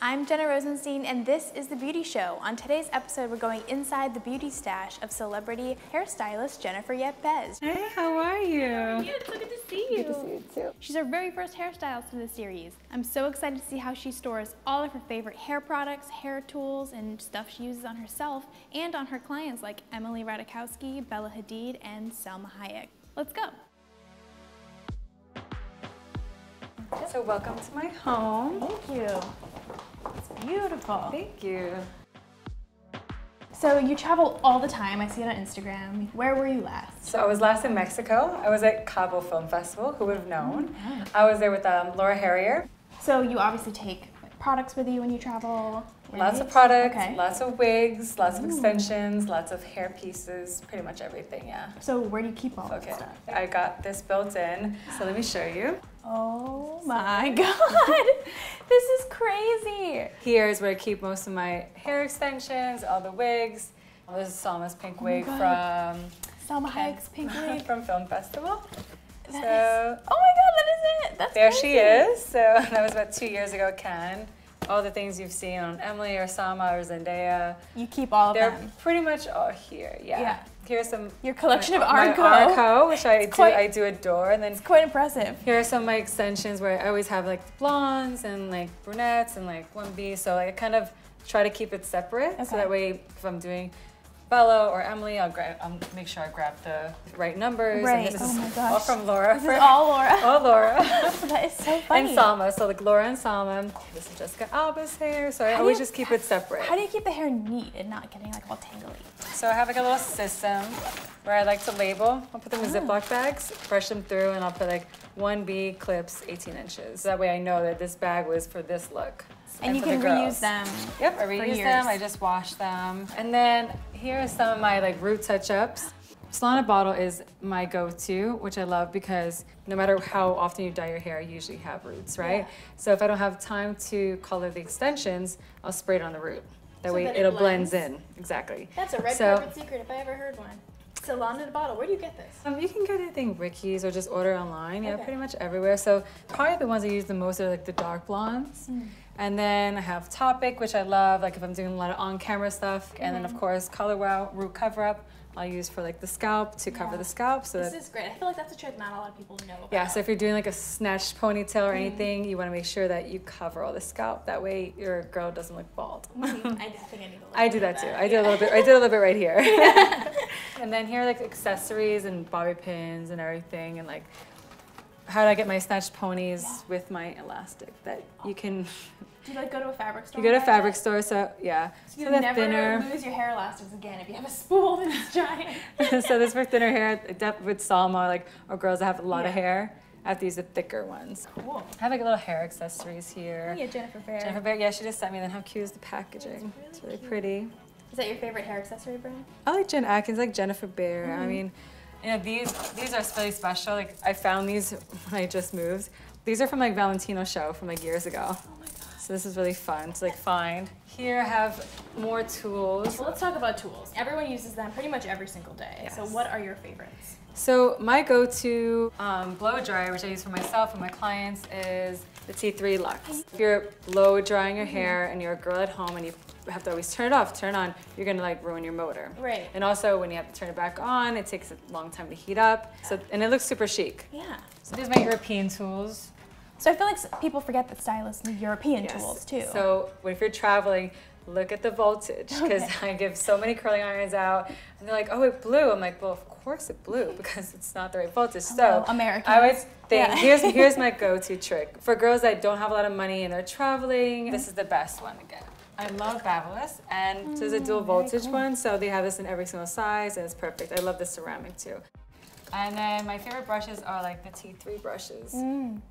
I'm Jenna Rosenstein, and this is The Beauty Show. On today's episode, we're going inside the beauty stash of celebrity hairstylist Jennifer Yepez. Hey, how are you? It's so good to see you. Good to see you too. She's our very first hairstylist in the series. I'm so excited to see how she stores all of her favorite hair products, hair tools, and stuff she uses on herself and on her clients like Emily Ratajkowski, Bella Hadid, and Salma Hayek. Let's go. So welcome to my home. Thank you. It's beautiful. Thank you. So you travel all the time. I see it on Instagram. Where were you last? So I was last in Mexico. I was at Cabo Film Festival. Who would have known? I was there with Laura Harrier. So you obviously take products with you when you travel? Lots of products, okay. Lots of wigs, lots of extensions, lots of hair pieces, pretty much everything, yeah. So where do you keep all Okay, that stuff? I got this built in, so let me show you. Oh my God, this is crazy. Here is where I keep most of my hair extensions, all the wigs. This is Salma's pink wig from Salma Hayek's pink wig. from Film Festival. Oh my God, that is it. That's there crazy. she is. So that was about 2 years ago at Cannes. All the things you've seen on Emily or Salma or Zendaya. You keep all of They're them. pretty much all here, yeah. Here's some your collection of my Arco. Arco, which I do adore. And then it's quite impressive. Here are some of my extensions where I always have like blondes and like brunettes and like 1B. So I kind of try to keep it separate. So that way if I'm doing Bella or Emily, I'll make sure I grab the right numbers. Right. And this oh is my gosh. all from Laura. This is all Laura. All Laura. That is so funny. And Salma. So like Laura and Salma. This is Jessica Alba's hair. So I always just keep it separate. How do you keep the hair neat and not getting like all tangly? So I have like a little system where I like to label. I'll put them in Ziploc bags, brush them through, and I'll put like 1B clips, 18 inches. That way I know that this bag was for this look. And you can reuse them. Yep, I reuse them. I just wash them. And then here are some of my like root touch-ups. Salon bottle is my go-to, which I love because no matter how often you dye your hair, you usually have roots, right? Yeah. So if I don't have time to color the extensions, I'll spray it on the root. That way it'll blends in. Exactly. That's a red carpet secret if I ever heard one. Salon in a bottle. Where do you get this? You can get anything Ricky's or just order online. Yeah, pretty much everywhere. So probably the ones I use the most are like the dark blondes. And then I have Topic, which I love, like if I'm doing a lot of on-camera stuff. And then of course Color Wow Root Cover Up. I'll use for like the scalp to cover the scalp. So this is great. I feel like that's a trick not a lot of people know about. Yeah, so if you're doing like a snatched ponytail or anything, you want to make sure that you cover all the scalp. That way your girl doesn't look bald. I think I need to look I do that too. I did a little bit. I did a little bit right here. And then here are like accessories and bobby pins and everything, and like how do I get my snatched ponies with my elastic that you can. Do you like go to a fabric store? You go to a fabric store, so yeah. So you never lose your hair elastics again if you have a spool and it's giant. So this for thinner hair, with Salma, like, or girls that have a lot of hair. I have to use the thicker ones. Cool. I have like little hair accessories here. Oh yeah, Jennifer Bear. Jennifer Bear, yeah, she just sent me. Then how cute is the packaging? It's really pretty. Is that your favorite hair accessory brand? I like Jen Atkins, like Jennifer Bear. I mean, you know, these are really special. Like I found these when I just moved. These are from like Valentino show from like years ago. Oh my God. So this is really fun to like find. Here I have more tools. Well, let's talk about tools. Everyone uses them pretty much every single day. Yes. So what are your favorites? So my go-to blow dryer, which I use for myself and my clients, is the T3 Luxe. If you're blow drying your hair and you're a girl at home and you have to always turn it off, turn it on, you're gonna like ruin your motor. Right. And also when you have to turn it back on, it takes a long time to heat up. So, and it looks super chic. Yeah. So these are my European tools. So I feel like people forget that stylists need European tools too. So if you're traveling, look at the voltage, because I give so many curling irons out and they're like, oh, it blew. I'm like, well, of course it blew because it's not the right voltage. So Americans. I would think, here's my go-to trick. For girls that don't have a lot of money and they're traveling, this is the best one to get. I love Babyliss, and there's a dual voltage one, so they have this in every single size and it's perfect. I love the ceramic too. And then my favorite brushes are like the T3 brushes.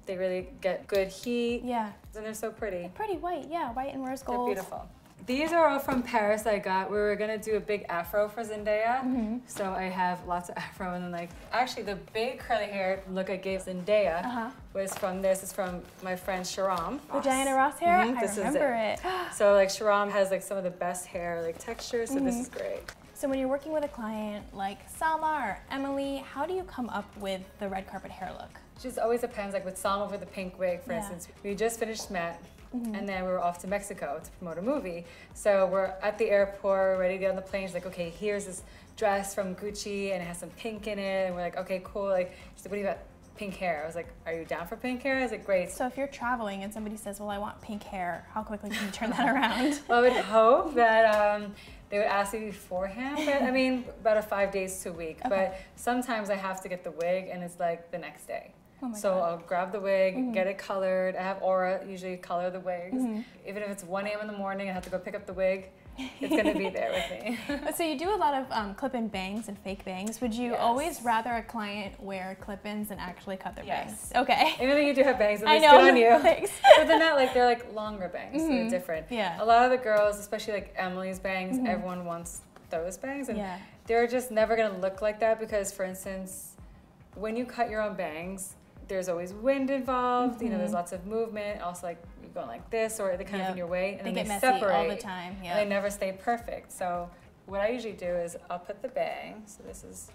They really get good heat. Yeah. And they're so pretty. They're pretty white, yeah, white and rose gold. They're beautiful. These are all from Paris I got. We were gonna do a big afro for Zendaya. So I have lots of afro, and then like, actually the big curly hair look I gave Zendaya was from this. It's from my friend Sharam. The Diana Ross hair? I this remember is it. So like Sharam has like some of the best hair like textures, so this is great. So when you're working with a client like Salma or Emily, how do you come up with the red carpet hair look? It just always depends. Like with Salma with the pink wig, for instance, we just finished Met. and then we were off to Mexico to promote a movie. So we're at the airport, ready to get on the plane. She's like, okay, here's this dress from Gucci, and it has some pink in it. And we're like, okay, cool. Like, she's like, what do you got? Pink hair. I was like, are you down for pink hair? I was like, great. So if you're traveling and somebody says, well, I want pink hair, how quickly can you turn that around? Well, I would hope that they would ask me beforehand, but I mean, about 5 days to a week. Okay. But sometimes I have to get the wig, and it's like the next day. Oh my So God. I'll grab the wig, get it colored. I have Aura usually color the wigs. Even if it's 1 a.m. in the morning, I have to go pick up the wig. It's gonna be there with me. So you do a lot of clip-in bangs and fake bangs. Would you always rather a client wear clip-ins than actually cut their bangs? Okay. Even though you do have bangs, at I least know. good on you. Thanks. But they're not like, they're like longer bangs, so they're different. Yeah. A lot of the girls, especially like Emily's bangs, everyone wants those bangs, and Yeah. they're just never gonna look like that because, for instance, when you cut your own bangs, there's always wind involved. You know, there's lots of movement. Also, like you're going like this, or they're kind of in your way, and They then get they messy separate all the time. and they never stay perfect. So what I usually do is I'll put the bang. So this is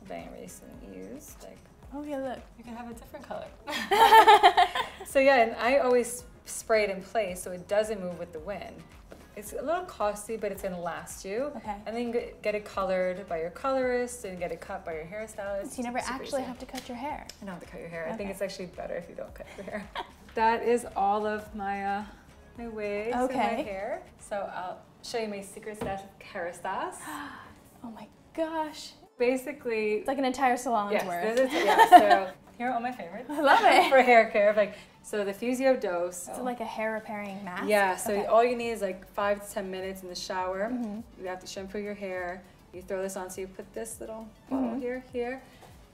a bang I recently used. Like, Oh yeah, look. you can have a different color. So yeah, and I always spray it in place so it doesn't move with the wind. It's a little costly, but it's gonna last you. Okay. And then you get it colored by your colorist and get it cut by your hairstylist. So you never Super actually easy. have to cut your hair. I don't have to cut your hair. I think Okay. it's actually better if you don't cut your hair. That is all of my my wigs and my Okay. hair. So I'll show you my secret stash of Kérastase. Oh my gosh. Basically, It's like an entire salon's yes, worth. so here are all my favorites. I love it. For hair care. Like, so the Fusio Dose. Is it like a hair repairing mask? Yeah, so Okay. all you need is like 5 to 10 minutes in the shower. You have to shampoo your hair. You throw this on, so you put this little bottle here,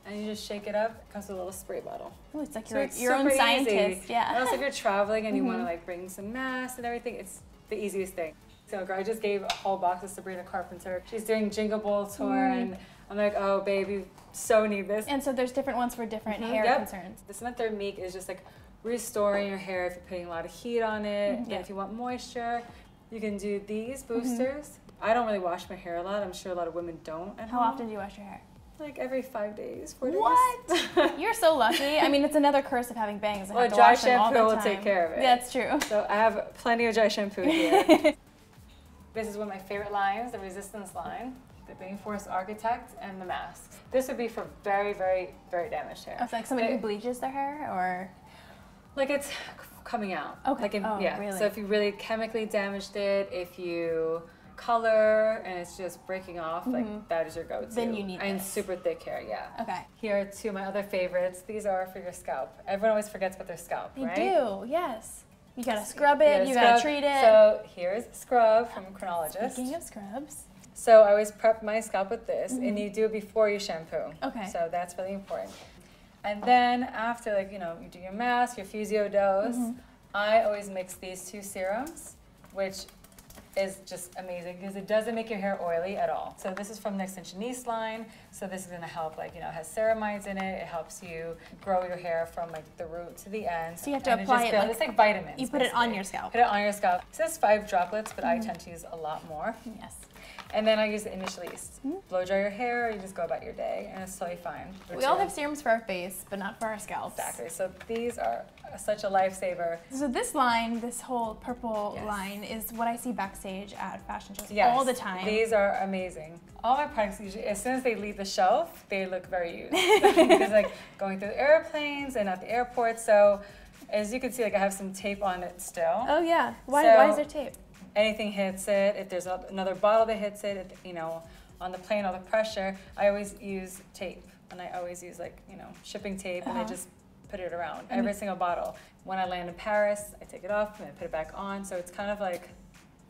and you just shake it up. It comes with a little spray bottle. Oh, it's like So your, it's your own super scientist. easy. Yeah. And also, if you're traveling and you want to like bring some masks and everything, it's the easiest thing. So I just gave a whole box to Sabrina Carpenter. She's doing Jingle Ball tour, and I'm like, oh, babe, you so need this. And so there's different ones for different hair Yep. concerns. The Cement Thermique is just like restoring your hair if you're putting a lot of heat on it. And if you want moisture, you can do these boosters. I don't really wash my hair a lot. I'm sure a lot of women don't at How home. often do you wash your hair? Like every 5 days, 4 days. What? You're so lucky. I mean, it's another curse of having bangs. I Well, have to dry wash them all shampoo the will take time. care of it. That's true. So I have plenty of dry shampoo here. This is one of my favorite lines, the Resistance line, the Rainforest Architect, and the masks. This would be for very, very, very damaged hair. It's like somebody who bleaches their hair, or Like it's coming out. Okay. Like Oh, really? So if you really chemically damaged it, if you color and it's just breaking off, like that is your go-to. Then you need And this. super thick hair, yeah. okay. Here are two of my other favorites. These are for your scalp. Everyone always forgets about their scalp, They right? do. Yes. You gotta scrub it. You scrub. gotta treat it. So here's Scrub from Chronologist. Speaking of scrubs. So I always prep my scalp with this, and you do it before you shampoo. Okay. So that's really important. And then after, like, you know, you do your mask, your Fusio Dose, I always mix these two serums, which is just amazing because it doesn't make your hair oily at all. So this is from the Extension East line. So this is gonna help, like, you know, it has ceramides in it. It helps you grow your hair from like the root to the end. So you have to And apply just it builds- like- it's like vitamins. You put it on basically. your scalp. Put it on your scalp. It says 5 droplets, but I tend to use a lot more. Yes. And then I use the Initial East. Blow dry your hair, you just go about your day, and it's totally fine. We all have serums for our face, but not for our scalps. Exactly. So these are such a lifesaver. So this line, this whole purple Yes. line, is what I see backstage at fashion shows Yes, all the time. These are amazing. All my products usually, as soon as they leave the shelf, they look very used. Because like going through airplanes and at the airport. So as you can see, like I have some tape on it still. Oh yeah. Why So- is there tape? Anything hits it, if there's another bottle that hits it, you know, on the plane, all the pressure, I always use tape. And I always use like, you know, shipping tape, and I just put it around every single bottle. When I land in Paris, I take it off and I put it back on. So it's kind of like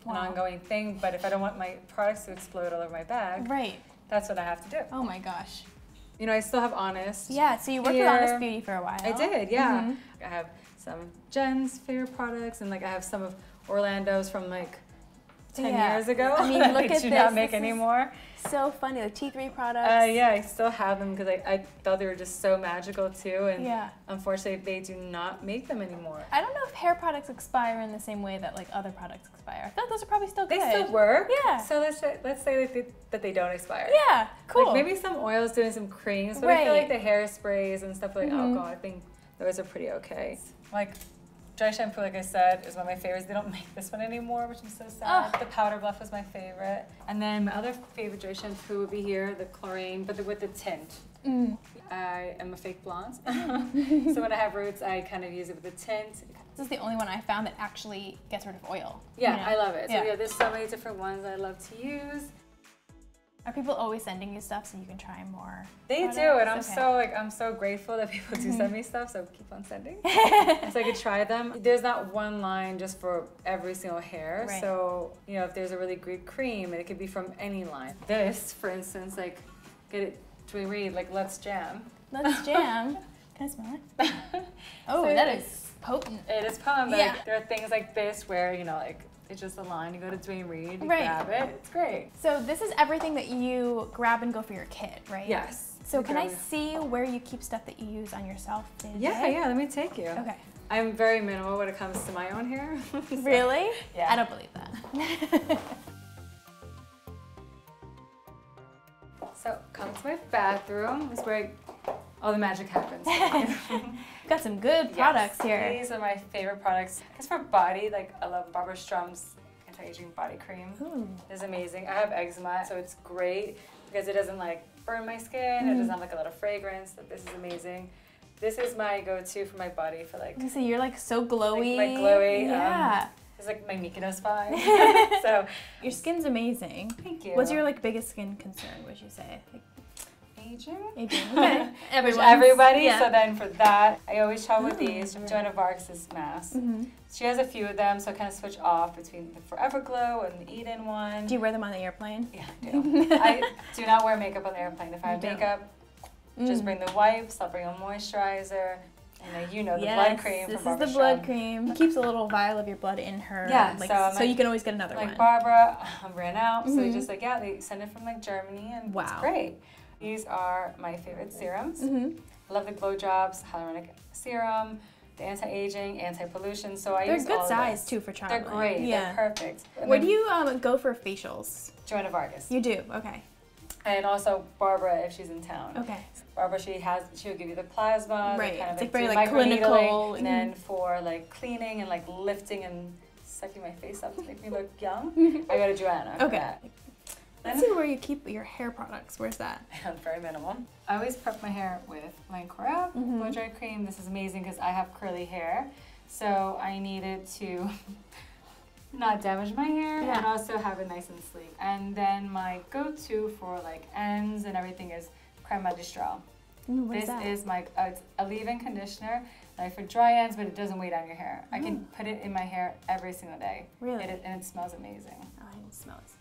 an ongoing thing. But if I don't want my products to explode all over my bag, Right. that's what I have to do. Oh my gosh. You know, I still have Honest. Yeah, so you worked with Here. Honest Beauty for a while. I did, yeah. I have some Jen's favorite products, and like I have some of Orlando's from like 10 Yeah. years ago. I mean, that look they at do this. not make This is anymore. So funny, the T3 products. Yeah, I still have them because I thought they were just so magical too, and Yeah. unfortunately they do not make them anymore. I don't know if hair products expire in the same way that like other products expire. I feel like those are probably still good. They still work. Yeah. So let's say that they don't expire. Yeah, cool. Like maybe some oils doing some creams, but I feel Right. like the hairsprays and stuff like alcohol, I think those are pretty okay. Like Dry shampoo, like I said, is one of my favorites. They don't make this one anymore, which is so sad. The Powder Bluff was my favorite. And then my other favorite dry shampoo would be here, the chlorine, but with the tint. I am a fake blonde. So when I have roots, I kind of use it with the tint. This is the only one I found that actually gets rid of oil. Yeah, you know? I love it. So Yeah. yeah, there's so many different ones I love to use. Are people always sending you stuff so you can try more? They products? do, and Okay. I'm so grateful that people do send me stuff, so keep on sending. So I could try them. There's not one line just for every single hair. Right. So, you know, if there's a really great cream, it could be from any line. This, for instance, like, get it to read, like, Let's Jam. Let's jam. Can I smell it? Oh, So that it's- is potent. It is potent, but Yeah. like, there are things like this where, you know, like, it's just a line, you go to Dwayne Reed, you Right. grab it, it's great. So this is everything that you grab and go for your kid, right? Yes. So can I Grab it. see where you keep stuff that you use on yourself day to Yeah, day? yeah, let me take you. Okay. I'm very minimal when it comes to my own hair. So- Really? Yeah. I don't believe that. So, come to my bathroom. This is where all the magic happens. Got some good products here. These are my favorite products. I guess for body, like I love Barbara Strum's anti-aging body cream. Ooh. It's amazing. I have eczema, so it's great because it doesn't like burn my skin. It doesn't have like a lot of fragrance. So this is amazing. This is my go-to for my body for like. So you're like so glowy. Like glowy. Yeah. It's like my Mykonos vibe. So Your skin's amazing. thank you. What's your like biggest skin concern, would you say? Like, aging? aging. Okay. Which Everyone's- everybody. Yeah. So then for that, I always travel with these from Joan of Arc's masks. Mm-hmm. She has a few of them, so I kind of switch off between the Forever Glow and the Eden one. Do you wear them on the airplane? Yeah, I do. I do not wear makeup on the airplane. If I have You don't. makeup, just bring the wipes. I'll bring a moisturizer. And you know, the blood cream This from Barbara is the blood Strum. cream. Keeps a little vial of your blood in her. Yeah, Like, so so you can always get another Like one. Barbara ran out, so they just like, yeah, they send it from like Germany, and it's Wow. great. These are my favorite serums. Mm-hmm. I love the Glow Drops, hyaluronic serum, the anti-aging, anti-pollution. So I They're use good all of size this. too for traveling. They're great. Yeah. They're perfect. And Where then do you go for facials? Joan of Arc. You do. Okay. And also Barbara if she's in town. Okay. Barbara, she'll give you the plasma. Right. They kind of It's like very do like clinical. microneedling, and then for like cleaning and like lifting and sucking my face up to make me look young, I go to Joanna. For Okay. that. Let's see where you keep your hair products. Where's that? I'm very minimal. I always prep my hair with Lancora blow dry cream. This is amazing because I have curly hair, so I needed to not damage my hair and also have it nice and sleek. And then my go-to for like ends and everything is creme magistral. What This is that? is my it's a leave-in conditioner, like for dry ends, but it doesn't weigh down your hair. I can put it in my hair every single day. Really? And it smells amazing. Oh, I can smell it.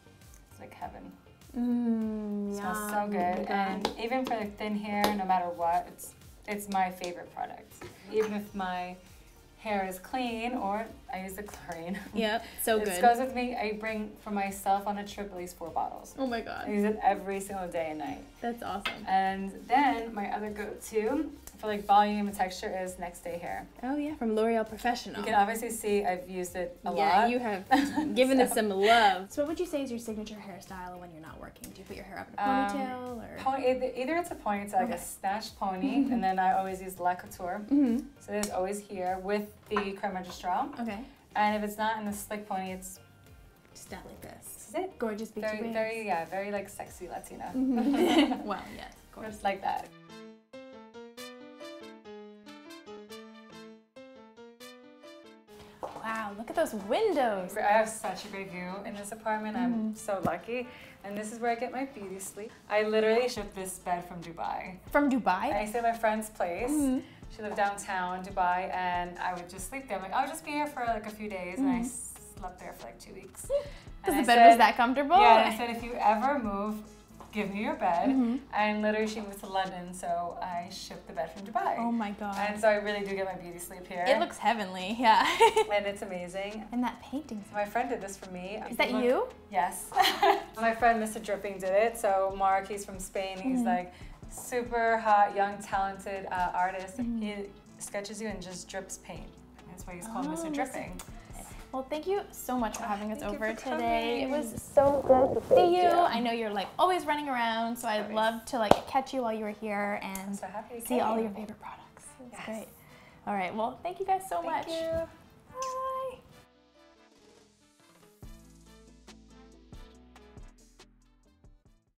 It's like heaven. Mmm. It smells so good, and even for like thin hair, no matter what, it's my favorite product. Even if my hair is clean, or I use the chlorine. Yep. So This good. goes with me. I bring for myself on a trip at least 4 bottles. Oh my I god. use it every single day and night. That's awesome. And then my other go-to for like volume and texture is Next Day Hair. Oh yeah, from L'Oreal Professional. You can obviously see I've used it a Yeah, lot. you have given it some love. So what would you say is your signature hairstyle when you're not working? Do you put your hair up in a ponytail or? Either it's a ponytail, like a snatched pony, and then I always use La Couture. Mm-hmm. So it's always here with the creme magistral. Okay. And if it's not in the slick pony, it's Just down like this. this is it. Gorgeous beachy Very, waves. very like sexy Latina. Well, yes, of course. Just like that. Wow, look at those windows. I have such a great view in this apartment. I'm so lucky. And this is where I get my beauty sleep. I literally shipped this bed from Dubai. From Dubai? I stayed at my friend's place. She lived downtown Dubai, and I would just sleep there. I'm like, I'll just be here for like a few days, and I slept there for like 2 weeks. Because the bed was that comfortable? Yeah, and I said, if you ever move, give me your bed. And literally she moved to London, so I shipped the bed from Dubai. Oh my god. And so I really do get my beauty sleep here. It looks heavenly, yeah. And it's amazing. And that painting. My friend did this for me. Is that you? Yes. My friend Mr. Dripping did it. So Mark, he's from Spain. He's like super hot, young, talented artist. He sketches you and just drips paint. That's why he's called Mr. Dripping. Well, thank you so much for having us Thank you over for today. It coming. was so good to see you. I know you're like always running around, so I'd love to like catch you while you were here and So happy you see all came. your favorite products. It's Yes. great. All right, well, thank you guys so much. Thank you.